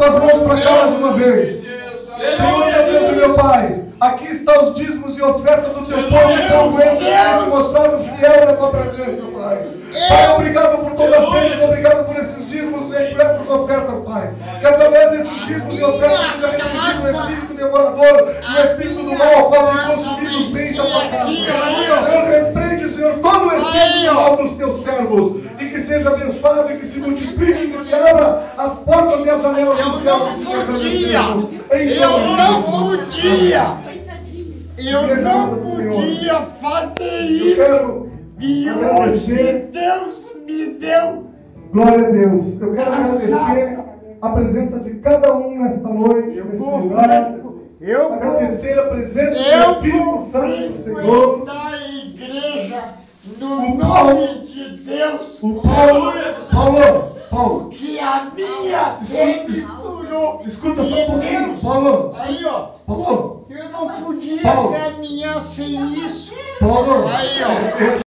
tuas mãos para cá mais uma vez. Senhor, meu Deus e meu Pai, aqui estão os dízimos e ofertas do teu povo, como esse tem te mostrado fiel na tua presença, Pai. Pai, obrigado por toda a bênção, obrigado por esses dízimos e por essas ofertas, Pai. Que através desses dízimos e ofertas seja repreendido o espírito devorador, o espírito do mal, ao qual tem consumido os bens da tua casa. Senhor, repreende, Senhor, todo o espírito do mal dos teus servos, e que seja abençoado, e que se multiplique, e que se abra as portas e as janelas dos céus. Eu não podia fazer isso. E hoje Deus me deu. Glória a Deus. Eu quero agradecer a presença de cada um nesta noite, nesse lugar. Agradecer a presença do Espírito Santo do Senhor. Da igreja, no nome de Deus. O Paulo. Que a minha rede curou. Escuta só um pouquinho, Paulo. Aí, ó. Paulo. Eu não podia Paulo. caminhar sem isso. Paulo. Aí, ó.